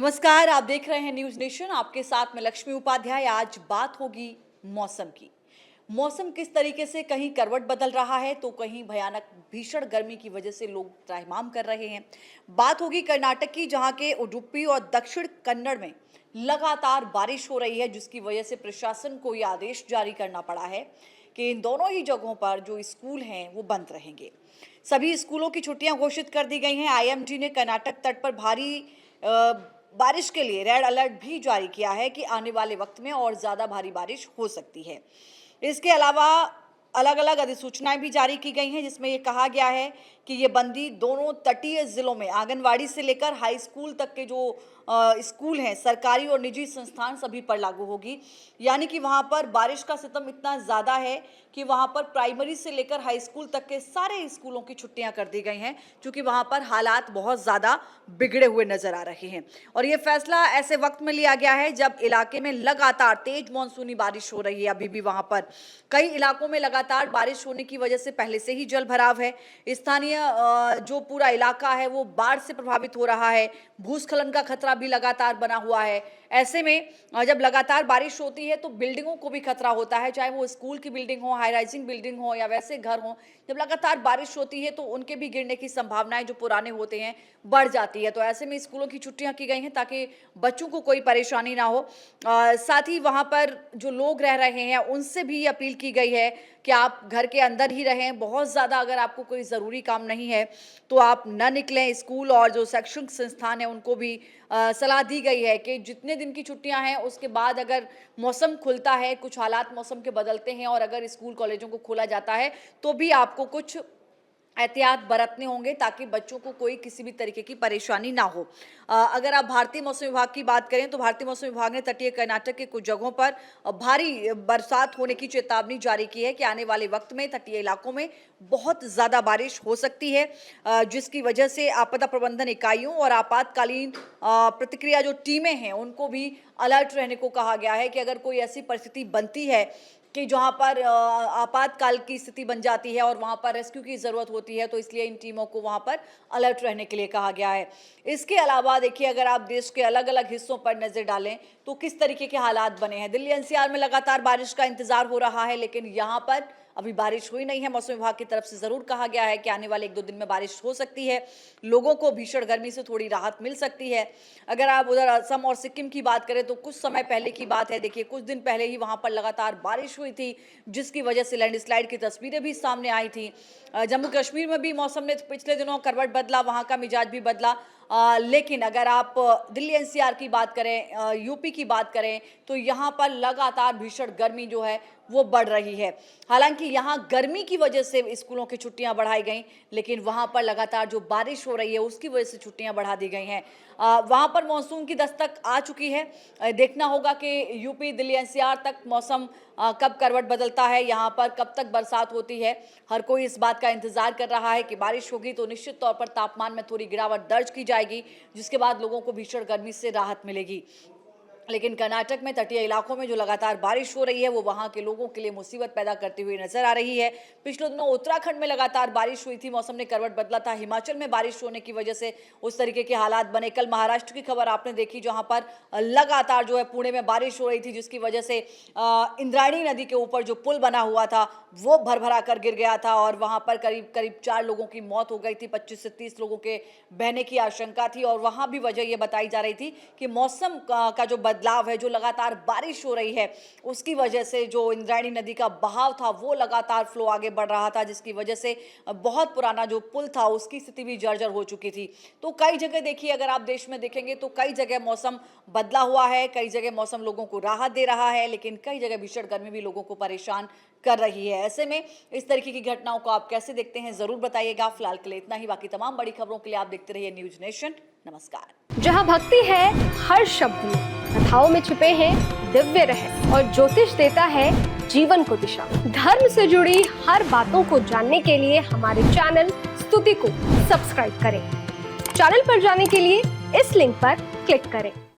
नमस्कार, आप देख रहे हैं न्यूज नेशन। आपके साथ में लक्ष्मी उपाध्याय। आज बात होगी मौसम की। मौसम किस तरीके से कहीं करवट बदल रहा है तो कहीं भयानक भीषण गर्मी की वजह से लोग त्राहिमाम कर रहे हैं। बात होगी कर्नाटक की, जहां के उडुपी और दक्षिण कन्नड़ में लगातार बारिश हो रही है, जिसकी वजह से प्रशासन को यह आदेश जारी करना पड़ा है कि इन दोनों ही जगहों पर जो स्कूल हैं वो बंद रहेंगे। सभी स्कूलों की छुट्टियां घोषित कर दी गई हैं। आईएमडी ने कर्नाटक तट पर भारी बारिश के लिए रेड अलर्ट भी जारी किया है कि आने वाले वक्त में और ज्यादा भारी बारिश हो सकती है। इसके अलावा अलग अलग अधिसूचनाएं भी जारी की गई हैं, जिसमें यह कहा गया है कि ये बंदी दोनों तटीय जिलों में आंगनवाड़ी से लेकर हाई स्कूल तक के जो स्कूल हैं, सरकारी और निजी संस्थान, सभी पर लागू होगी। यानी कि वहां पर बारिश का सितम इतना ज़्यादा है कि वहां पर प्राइमरी से लेकर हाई स्कूल तक के सारे स्कूलों की छुट्टियां कर दी गई हैं, क्योंकि वहां पर हालात बहुत ज़्यादा बिगड़े हुए नजर आ रहे हैं। और ये फैसला ऐसे वक्त में लिया गया है जब इलाके में लगातार तेज मानसूनी बारिश हो रही है। अभी भी वहां पर कई इलाकों में लगातार बारिश होने की वजह से पहले से ही जल भराव है। स्थानीय जो पूरा इलाका है वो बाढ़ से प्रभावित हो रहा है। भूस्खलन का खतरा भी लगातार बना हुआ है। ऐसे में जब लगातार बारिश होती है तो बिल्डिंगों को भी खतरा होता है, चाहे वो स्कूल की बिल्डिंग हो, हाई राइजिंग बिल्डिंग हो या वैसे घर हो। जब लगातार बारिश होती है तो उनके भी गिरने की संभावनाएं जो पुराने होते हैं बढ़ जाती है। तो ऐसे में स्कूलों की छुट्टियां की गई हैं ताकि बच्चों को कोई परेशानी ना हो। साथ ही वहां पर जो लोग रह रहे हैं उनसे भी अपील की गई है कि आप घर के अंदर ही रहें। बहुत ज़्यादा अगर आपको कोई ज़रूरी काम नहीं है तो आप न निकलें। स्कूल और जो शैक्षणिक संस्थान है उनको भी सलाह दी गई है कि जितने दिन की छुट्टियां हैं उसके बाद अगर मौसम खुलता है, कुछ हालात मौसम के बदलते हैं और अगर स्कूल कॉलेजों को खोला जाता है तो भी आपको कुछ एहतियात बरतने होंगे ताकि बच्चों को कोई किसी भी तरीके की परेशानी ना हो। अगर आप भारतीय मौसम विभाग की बात करें तो भारतीय मौसम विभाग ने तटीय कर्नाटक के कुछ जगहों पर भारी बरसात होने की चेतावनी जारी की है कि आने वाले वक्त में तटीय इलाकों में बहुत ज़्यादा बारिश हो सकती है, जिसकी वजह से आपदा प्रबंधन इकाइयों और आपातकालीन प्रतिक्रिया जो टीमें हैं उनको भी अलर्ट रहने को कहा गया है कि अगर कोई ऐसी परिस्थिति बनती है कि जहां पर आपातकाल की स्थिति बन जाती है और वहां पर रेस्क्यू की ज़रूरत होती है, तो इसलिए इन टीमों को वहां पर अलर्ट रहने के लिए कहा गया है। इसके अलावा देखिए, अगर आप देश के अलग अलग हिस्सों पर नज़र डालें तो किस तरीके के हालात बने हैं। दिल्ली एनसीआर में लगातार बारिश का इंतजार हो रहा है, लेकिन यहाँ पर अभी बारिश हुई नहीं है। मौसम विभाग की तरफ से ज़रूर कहा गया है कि आने वाले 1-2 दिन में बारिश हो सकती है, लोगों को भीषण गर्मी से थोड़ी राहत मिल सकती है। अगर आप उधर असम और सिक्किम की बात करें तो कुछ समय पहले की बात है, देखिए कुछ दिन पहले ही वहाँ पर लगातार बारिश हुई थी, जिसकी वजह से लैंडस्लाइड की तस्वीरें भी सामने आई थी। जम्मू कश्मीर में भी मौसम ने पिछले दिनों करवट बदला, वहाँ का मिजाज भी बदला। लेकिन अगर आप दिल्ली एनसीआर की बात करें, यूपी की बात करें, तो यहाँ पर लगातार भीषण गर्मी जो है वो बढ़ रही है। हालांकि यहाँ गर्मी की वजह से स्कूलों की छुट्टियां बढ़ाई गई, लेकिन वहाँ पर लगातार जो बारिश हो रही है उसकी वजह से छुट्टियां बढ़ा दी गई हैं। वहाँ पर मानसून की दस्तक आ चुकी है। देखना होगा कि यूपी, दिल्ली एनसीआर तक मौसम कब करवट बदलता है, यहाँ पर कब तक बरसात होती है। हर कोई इस बात का इंतजार कर रहा है कि बारिश होगी तो निश्चित तौर पर तापमान में थोड़ी गिरावट दर्ज की जाएगी, जिसके बाद लोगों को भीषण गर्मी से राहत मिलेगी। लेकिन कर्नाटक में तटीय इलाकों में जो लगातार बारिश हो रही है वो वहां के लोगों के लिए मुसीबत पैदा करती हुई नजर आ रही है। पिछले दिनों उत्तराखंड में लगातार बारिश हुई थी, मौसम ने करवट बदला था। हिमाचल में बारिश होने की वजह से उस तरीके के हालात बने। कल महाराष्ट्र की खबर आपने देखी, जहां पर लगातार जो है पुणे में बारिश हो रही थी, जिसकी वजह से इंद्रायणी नदी के ऊपर जो पुल बना हुआ था वो भरभरा कर गिर गया था और वहां पर करीब करीब 4 लोगों की मौत हो गई थी। 25 से 30 लोगों के बहने की आशंका थी और वहां भी वजह यह बताई जा रही थी कि मौसम का जो बदलाव है, जो लगातार बारिश हो रही है, उसकी वजह से जो इंद्रायणी नदी का बहाव था वो लगातार फ्लो आगे बढ़ रहा था, जिसकी वजह से बहुत पुराना जो पुल था उसकी स्थिति भी जर्जर हो चुकी थी। तो कई जगह देखिए, अगर आप देश में देखेंगे तो कई जगह मौसम बदला हुआ है, कई जगह मौसम लोगों को राहत दे रहा है, लेकिन कई जगह भीषण गर्मी भी लोगों को परेशान कर रही है। ऐसे में इस तरीके की घटनाओं को आप कैसे देखते हैं, जरूर बताइएगा। फिलहाल के लिए इतना ही। बाकी तमाम बड़ी खबरों के लिए आप देखते रहिए न्यूज नेशन। नमस्कार। जहां भक्ति है हर शब्द में, कथाओं में छुपे हैं दिव्य रहस्य और ज्योतिष देता है जीवन को दिशा। धर्म से जुड़ी हर बातों को जानने के लिए हमारे चैनल स्तुति को सब्सक्राइब करें। चैनल पर जाने के लिए इस लिंक पर क्लिक करें।